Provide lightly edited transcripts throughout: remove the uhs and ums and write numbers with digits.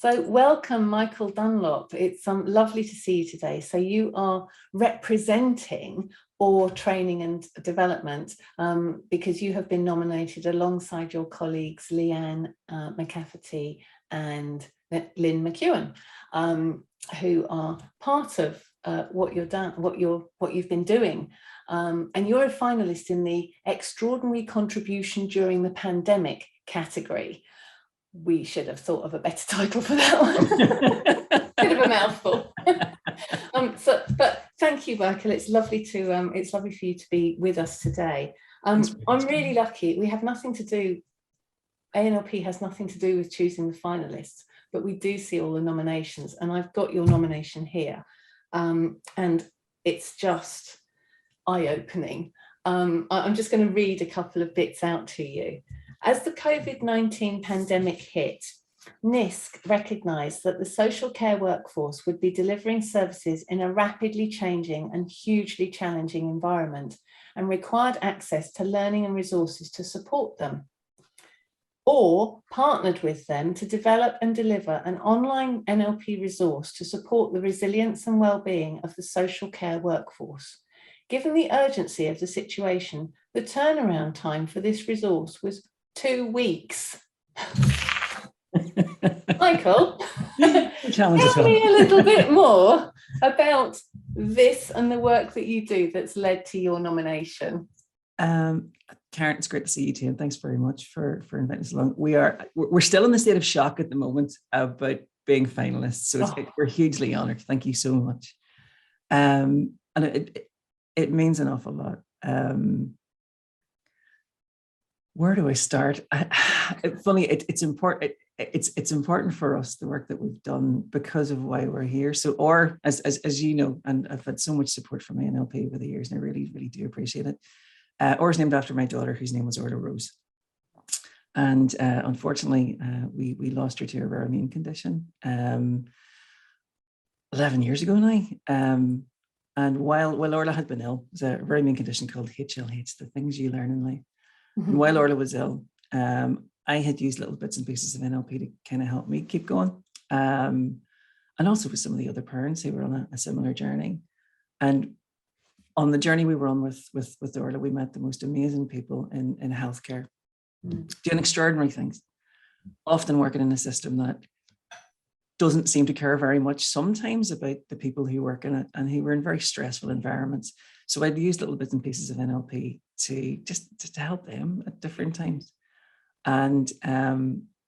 So welcome, Michael Dunlop. It's lovely to see you today. So you are representing OR Training and Development because you have been nominated alongside your colleagues Leanne McCafferty and Lynn McEwen, who are part of what you've been doing. And you're a finalist in the Extraordinary Contribution During the Pandemic category. We should have thought of a better title for that one. Bit of a mouthful. But thank you, Michael. It's lovely for you to be with us today. I'm really lucky. We have nothing to do. ANLP has nothing to do with choosing the finalists, but we do see all the nominations, and I've got your nomination here, and it's just eye-opening. I'm just going to read a couple of bits out to you. As the COVID-19 pandemic hit, NISC recognised that the social care workforce would be delivering services in a rapidly changing and hugely challenging environment and required access to learning and resources to support them, or partnered with them to develop and deliver an online NLP resource to support the resilience and well-being of the social care workforce. Given the urgency of the situation, the turnaround time for this resource was 2 weeks. Michael, tell me a little bit more about this and the work that you do that's led to your nomination. Karen, it's great to see you too, and thanks very much for inviting us along. We're still in the state of shock at the moment about being finalists, so we're hugely honoured. Thank you so much, and it means an awful lot. Where do I start? Funny, it's important. It's important for us, the work that we've done, because of why we're here. So, or as you know, and I've had so much support from ANLP over the years, and I really, really do appreciate it. Or is named after my daughter, whose name was Orla Rose. And unfortunately, we lost her to a rare immune condition 11 years ago now. And while Orla had been ill, it was a rare immune condition called HLH, the things you learn in life. And while Orla was ill, I had used little bits and pieces of NLP to kind of help me keep going. And also with some of the other parents who were on a similar journey. And on the journey we were on with Orla, we met the most amazing people in healthcare, doing extraordinary things, often working in a system that doesn't seem to care very much sometimes about the people who work in it, and who were in very stressful environments. So I'd used little bits and pieces of NLP to help them at different times. And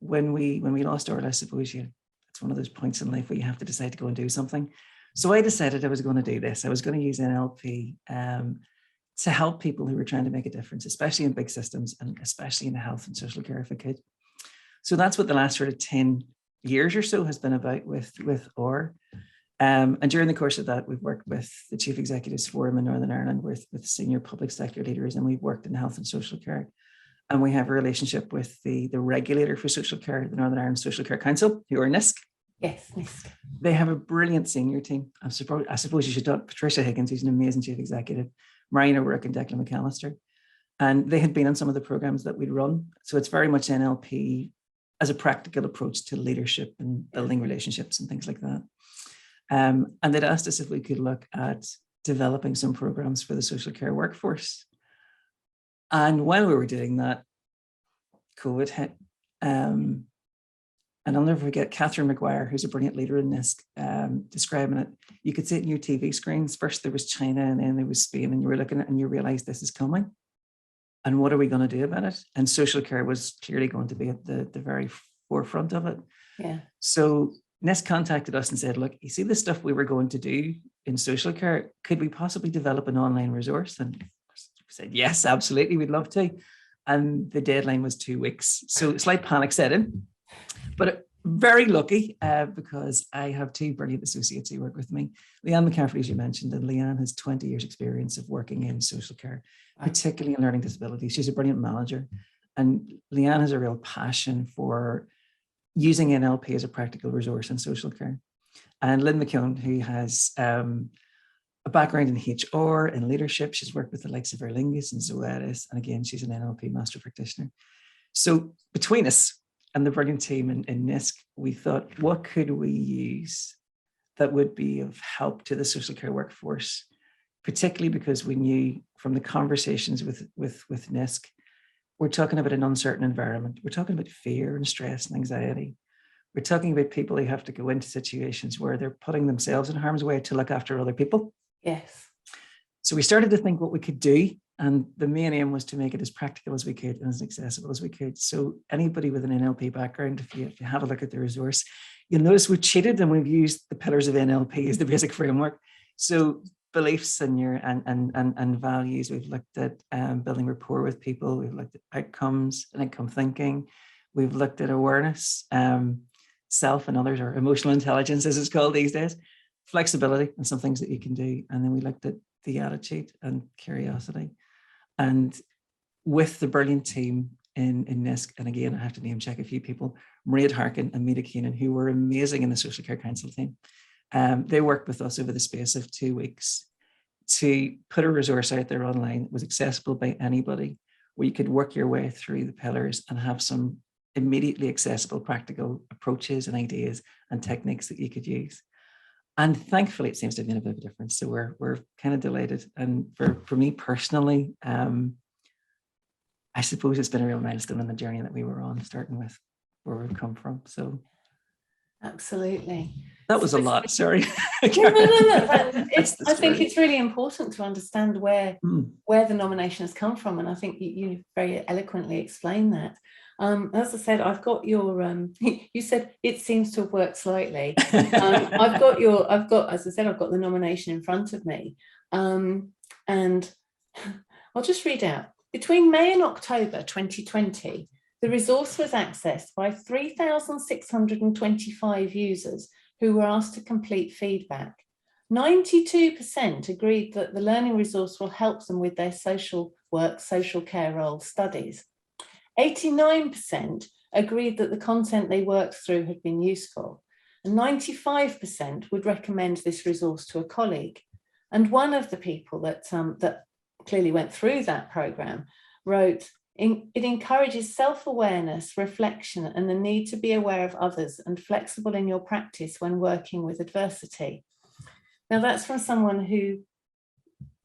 when we lost Orla, I suppose it's one of those points in life where you have to decide to go and do something. So I decided I was going to do this. I was going to use NLP to help people who were trying to make a difference, especially in big systems and especially in the health and social care, if I could. So that's what the last sort of 10 years or so has been about with OR. And during the course of that, we've worked with the Chief Executives Forum in Northern Ireland, with senior public sector leaders, and we've worked in health and social care. And we have a relationship with the regulator for social care, the Northern Ireland Social Care Council, who are NISC. Yes, NISC. They have a brilliant senior team. I suppose you should talk Patricia Higgins, who's an amazing chief executive, Marion O'Rourke and Declan McAllister. And they had been on some of the programs that we'd run. So it's very much NLP as a practical approach to leadership and building relationships and things like that. And they'd asked us if we could look at developing some programs for the social care workforce. And while we were doing that, COVID hit. And I'll never forget Catherine McGuire, who's a brilliant leader in NISC, describing it. You could see it in your TV screens. First there was China, and then there was Spain, and you were looking at it and you realized this is coming. And what are we going to do about it? And social care was clearly going to be at the very forefront of it. Yeah. So NISC contacted us and said, look, you see the stuff we were going to do in social care, could we possibly develop an online resource? And we said, yes, absolutely, we'd love to. And the deadline was 2 weeks. So slight panic set in. But very lucky because I have 2 brilliant associates who work with me. Leanne McCafferty, as you mentioned, and Leanne has 20 years experience of working in social care, particularly in learning disabilities. She's a brilliant manager. And Leanne has a real passion for using NLP as a practical resource in social care. And Lynn McEwen, who has a background in HR and leadership. She's worked with the likes of Aer Lingus and Zoetis. And again, she's an NLP master practitioner. So between us, and the brilliant team in NISC, we thought, what could we use that would be of help to the social care workforce, particularly because we knew from the conversations with NISC, we're talking about an uncertain environment. We're talking about fear and stress and anxiety. We're talking about people who have to go into situations where they're putting themselves in harm's way to look after other people. Yes. So we started to think what we could do. And the main aim was to make it as practical as we could and as accessible as we could. So anybody with an NLP background, if you have a look at the resource, you'll notice we've cheated and we've used the pillars of NLP as the basic framework. So beliefs and values. We've looked at building rapport with people. We've looked at outcomes and outcome thinking. We've looked at awareness, self and others, or emotional intelligence, as it's called these days, flexibility and some things that you can do. And then we looked at the attitude and curiosity. And with the brilliant team in NISC, and again, I have to name check a few people, Maria Harkin and Mita Keenan, who were amazing in the Social Care Council team. They worked with us over the space of 2 weeks to put a resource out there online that was accessible by anybody, where you could work your way through the pillars and have some immediately accessible practical approaches and ideas and techniques that you could use. And thankfully, it seems to have made a bit of a difference. So we're kind of delighted. And for me personally, I suppose it's been a real milestone in the journey that we were on, starting with where we've come from. So absolutely. That was a lot, sorry. No. I think it's really important to understand where the nomination has come from. And I think you very eloquently explained that. As I said, I've got your, you said it seems to have worked slightly. I've got the nomination in front of me. And I'll just read out. Between May and October 2020, the resource was accessed by 3,625 users who were asked to complete feedback. 92% agreed that the learning resource will help them with their social work, social care role studies. 89% agreed that the content they worked through had been useful, and 95% would recommend this resource to a colleague. And one of the people that clearly went through that program wrote, it encourages self-awareness, reflection, and the need to be aware of others and flexible in your practice when working with adversity. Now that's from someone who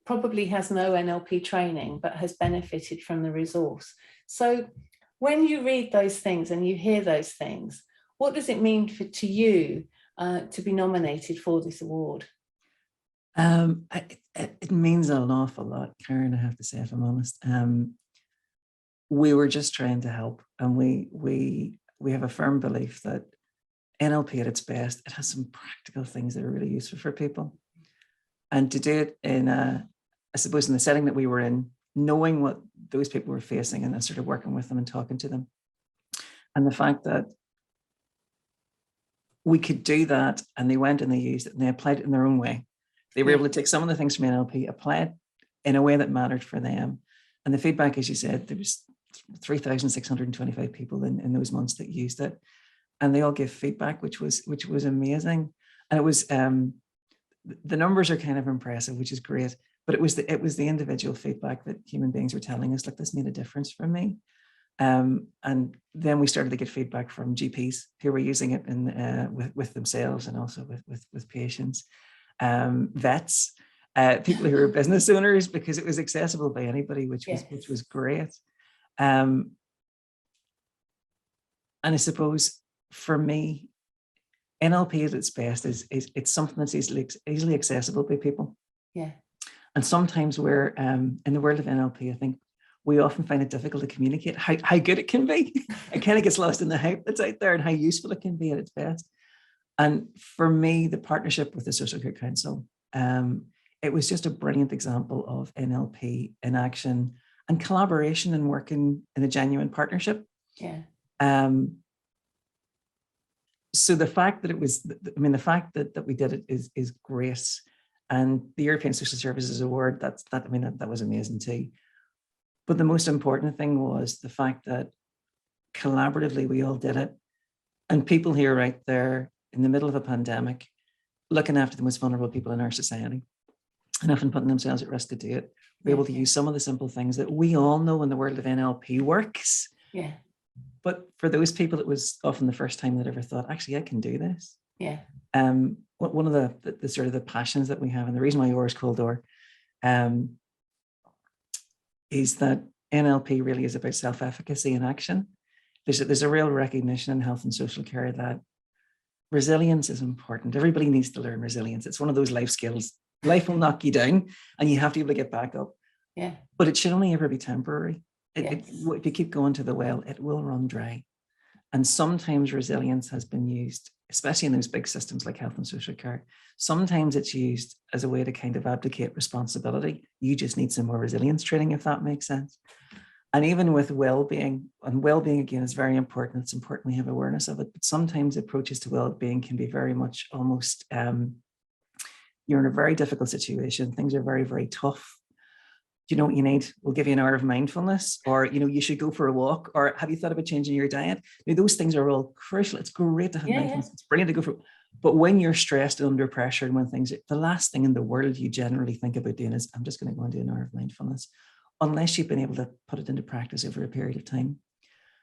probably has no NLP training, but has benefited from the resource. So when you read those things and you hear those things, what does it mean to you to be nominated for this award? It means an awful lot, Karen, I have to say, if I'm honest. We were just trying to help, and we have a firm belief that NLP at its best, it has some practical things that are really useful for people. And to do it in I suppose in the setting that we were in, knowing what those people were facing and then sort of working with them and talking to them. And the fact that we could do that, and they went and they used it and they applied it in their own way. They were able to take some of the things from NLP, apply it in a way that mattered for them. And the feedback, as you said, there was 3,625 people in those months that used it, and they all gave feedback, which was amazing. And it was the numbers are kind of impressive, which is great. But it was the individual feedback that human beings were telling us, like, this made a difference for me. And then we started to get feedback from GPs who were using it with themselves and also with patients, vets, people who were business owners, because it was accessible by anybody, which was great. And I suppose for me, NLP at its best is it's something that's easily accessible by people. Yeah. And sometimes we're in the world of NLP, I think we often find it difficult to communicate how good it can be. It kind of gets lost in the hype that's out there and how useful it can be at its best. And for me, the partnership with the Social Care Council, it was just a brilliant example of NLP in action and collaboration and working in a genuine partnership. Yeah. So the fact that it was, the fact that we did it is great. And the European Social Services Award, that was amazing too. But the most important thing was the fact that collaboratively we all did it. And people here right there in the middle of a pandemic, looking after the most vulnerable people in our society, and often putting themselves at risk to do it, we're able to use some of the simple things that we all know in the world of NLP works. Yeah. But for those people, it was often the first time they'd ever thought, actually, I can do this. Yeah. One of the sort of the passions that we have, and the reason why yours called Door, is that NLP really is about self-efficacy and action. There's a real recognition in health and social care that resilience is important. Everybody needs to learn resilience. It's one of those life skills. Life will knock you down and you have to be able to get back up. Yeah. But it should only ever be temporary. Yes. If you keep going to the well, it will run dry. And sometimes resilience has been used, especially in those big systems like health and social care. Sometimes it's used as a way to kind of abdicate responsibility. You just need some more resilience training, if that makes sense. And even with well-being, and well-being again is very important. It's important we have awareness of it. But sometimes approaches to well-being can be very much almost, you're in a very difficult situation. Things are very, very tough. Do you know what you need? We'll give you an hour of mindfulness, or, you should go for a walk, or have you thought about changing your diet? Those things are all crucial. It's great to have mindfulness. It's brilliant to go for. But when you're stressed and under pressure, and when things, the last thing in the world you generally think about doing is, I'm just going to go and do an hour of mindfulness, unless you've been able to put it into practice over a period of time.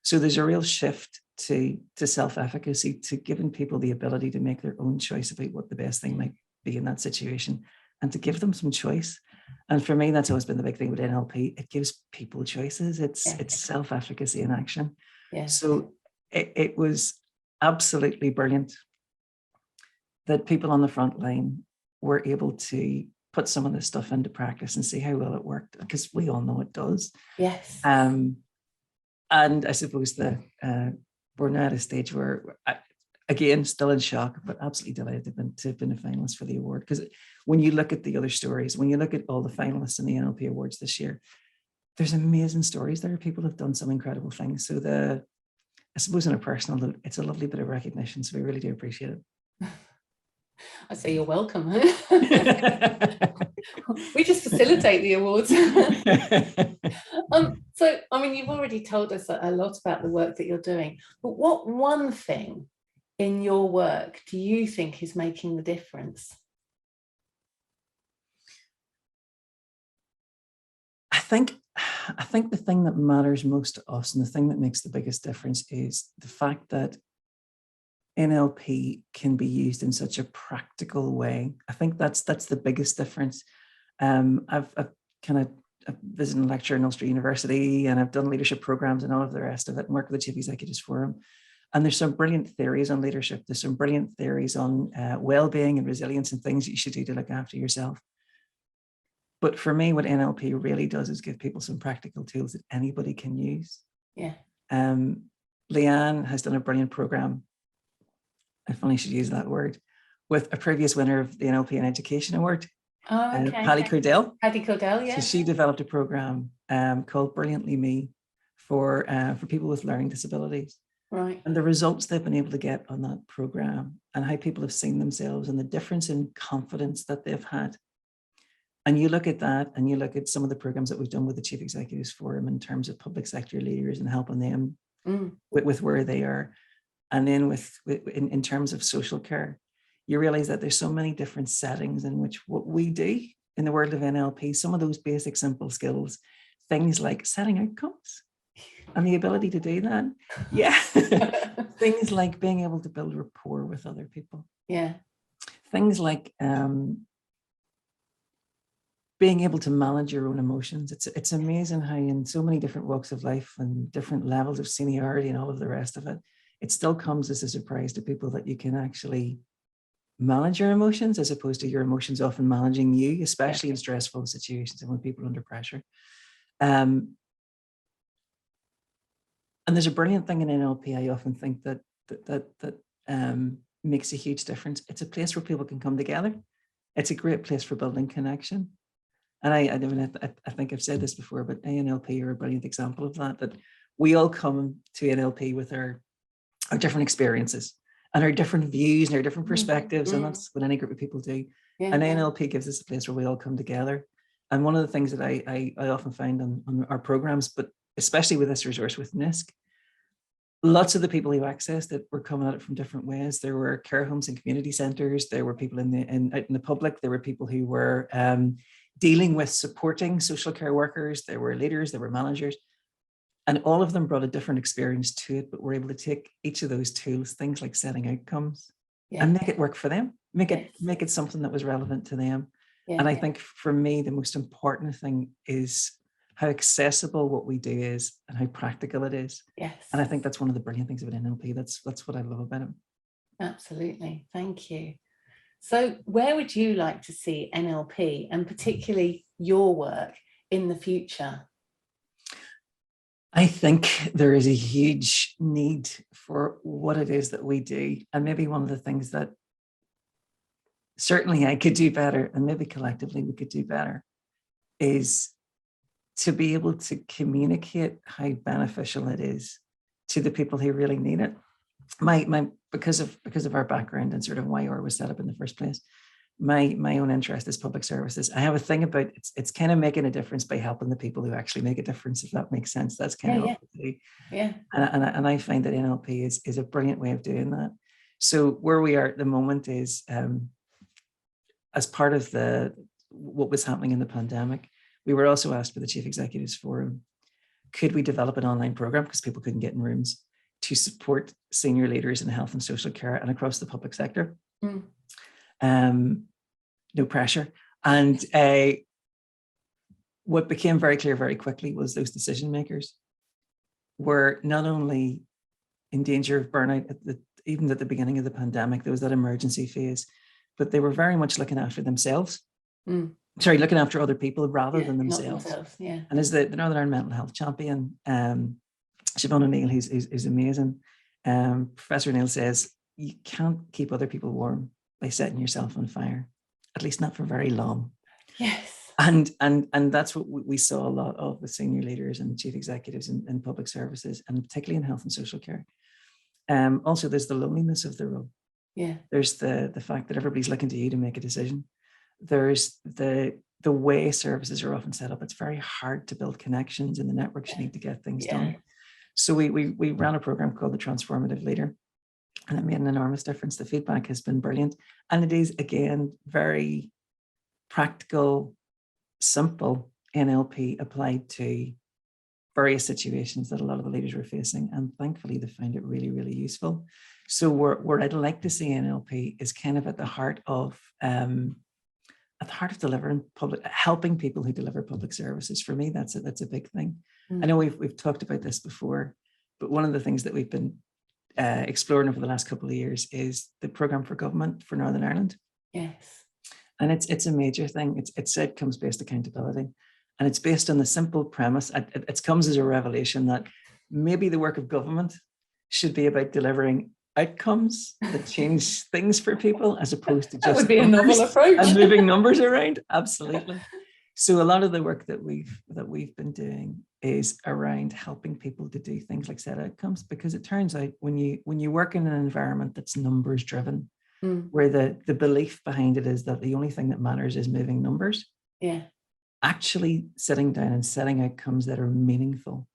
So there's a real shift to self-efficacy, to giving people the ability to make their own choice about what the best thing might be in that situation, and to give them some choice. And for me, that's always been the big thing with NLP. It gives people choices. It's self-efficacy in action. Yeah. So it was absolutely brilliant that people on the front line were able to put some of this stuff into practice and see how well it worked, because we all know it does. Yes. And I suppose we're now at a stage where, again, still in shock, but absolutely delighted to have been a finalist for the award. Because when you look at the other stories, when you look at all the finalists in the NLP Awards this year, there's amazing stories there. People have done some incredible things. So I suppose on a personal note, it's a lovely bit of recognition. So we really do appreciate it. I say you're welcome. We just facilitate the awards. So, you've already told us a lot about the work that you're doing, but what one thing in your work do you think is making the difference? I think the thing that matters most to us, and the thing that makes the biggest difference, is the fact that NLP can be used in such a practical way. I think that's the biggest difference. I've visited and lectured in Ulster University, and I've done leadership programs and all of the rest of it, and work with the Chief Executives Forum. And there's some brilliant theories on leadership. There's some brilliant theories on well-being and resilience and things that you should do to look after yourself. But for me, what NLP really does is give people some practical tools that anybody can use. Yeah. Leanne has done a brilliant program, I finally should use that word, with a previous winner of the NLP and Education Award, Paddy Cordell. Paddy Cordell, yeah. So she developed a program called Brilliantly Me for people with learning disabilities. Right. And the results they've been able to get on that program, and how people have seen themselves, and the difference in confidence that they've had. And you look at that, and you look at some of the programs that we've done with the Chief Executives Forum in terms of public sector leaders and helping them with where they are. And then in terms of social care, you realize that there's so many different settings in which what we do in the world of NLP, some of those basic, simple skills, things like setting outcomes and the ability to do that. Yeah. Things like being able to build rapport with other people. Yeah. Things like being able to manage your own emotions. It's amazing how in so many different walks of life and different levels of seniority and all of the rest of it, it still comes as a surprise to people that you can actually manage your emotions, as opposed to your emotions often managing you, especially in stressful situations and when people are under pressure. And there's a brilliant thing in NLP. I often think that makes a huge difference. It's a place where people can come together. It's a great place for building connection. And I think I've said this before, but NLP are a brilliant example of that. That we all come to NLP with our different experiences and our different views and our different perspectives, and that's what any group of people do. Yeah, and NLP gives us a place where we all come together. And one of the things that I often find on our programs, but especially with this resource with NISC, lots of the people who accessed it were coming at it from different ways. There were care homes and community centres. There were people out in the public. There were people who were dealing with supporting social care workers. There were leaders. There were managers. And all of them brought a different experience to it, but we're able to take each of those tools, things like setting outcomes, and make it work for them, make it something that was relevant to them. And I think for me, the most important thing is how accessible what we do is and how practical it is. Yes. And I think that's one of the brilliant things about NLP. That's what I love about it. Absolutely. Thank you. So where would you like to see NLP, and particularly your work, in the future? I think there is a huge need for what it is that we do. And maybe one of the things that certainly I could do better, and maybe collectively we could do better, is to be able to communicate how beneficial it is to the people who really need it. Because of our background and sort of why OR was set up in the first place, my own interest is public services. I have a thing about it's kind of making a difference by helping the people who actually make a difference, if that makes sense. That's kind of what we do. And I find that NLP is a brilliant way of doing that. So where we are at the moment is, as part of what was happening in the pandemic, we were also asked by the Chief Executives Forum, could we develop an online program, because people couldn't get in rooms, to support senior leaders in health and social care and across the public sector. No pressure. And what became very clear very quickly was those decision makers were not only in danger of burnout even at the beginning of the pandemic. There was that emergency phase, but they were very much looking after themselves. Looking after other people rather than themselves. And as the Northern Ireland Mental Health Champion, Siobhan O'Neill, who's amazing, Professor O'Neill says, you can't keep other people warm by setting yourself on fire, at least not for very long. Yes. And that's what we saw a lot of with senior leaders and chief executives in public services, and particularly in health and social care. Also, there's the loneliness of the role. Yeah. There's the fact that everybody's looking to you to make a decision. There's the way services are often set up. It's very hard to build connections in the networks you need to get things done. So we ran a program called the Transformative Leader, and it made an enormous difference. The feedback has been brilliant. And it is, again, very practical, simple NLP applied to various situations that a lot of the leaders were facing. And thankfully, they found it really, really useful. So where I'd like to see NLP is kind of at the heart of delivering helping people who deliver public services. For me, that's a big thing. I know we've talked about this before, but one of the things that we've been exploring over the last couple of years is the Programme for Government for Northern Ireland. Yes. And it's a major thing. It's outcomes-based accountability. And it's based on the simple premise, it comes as a revelation that maybe the work of government should be about delivering outcomes that change things for people, as opposed to just that would be a novel approach and moving numbers around. Absolutely. So a lot of the work that we've been doing is around helping people to do things like set outcomes, because it turns out when you work in an environment that's numbers driven, where the belief behind it is that the only thing that matters is moving numbers. Yeah. Actually sitting down and setting outcomes that are meaningful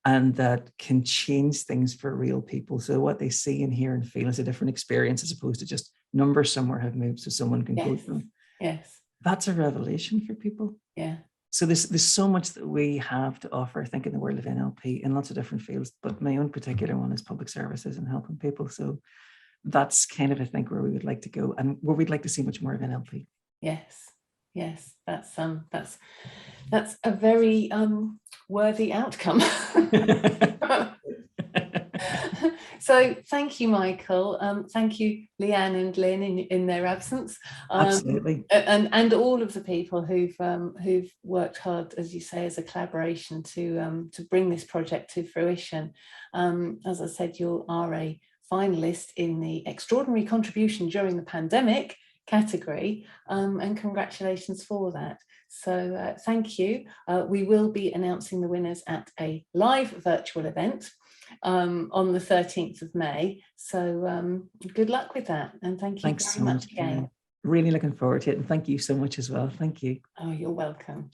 and that can change things for real people. So what they see and hear and feel is a different experience, as opposed to just numbers somewhere have moved so someone can quote them. Yes. That's a revelation for people. Yeah. So there's so much that we have to offer, I think, in the world of NLP in lots of different fields, but my own particular one is public services and helping people. So that's kind of, I think, where we would like to go and where we'd like to see much more of NLP. Yes. Yes, that's a very worthy outcome. So thank you, Michael. Thank you, Leanne and Lynn, in their absence. Absolutely. And all of the people who've worked hard, as you say, as a collaboration to bring this project to fruition. As I said, you are a finalist in the Extraordinary Contribution During the Pandemic category, and congratulations for that. So thank you. We will be announcing the winners at a live virtual event on the 13th of May. So good luck with that, and thank you. Thanks very much again. Really looking forward to it, and thank you so much as well. Thank you. Oh, you're welcome.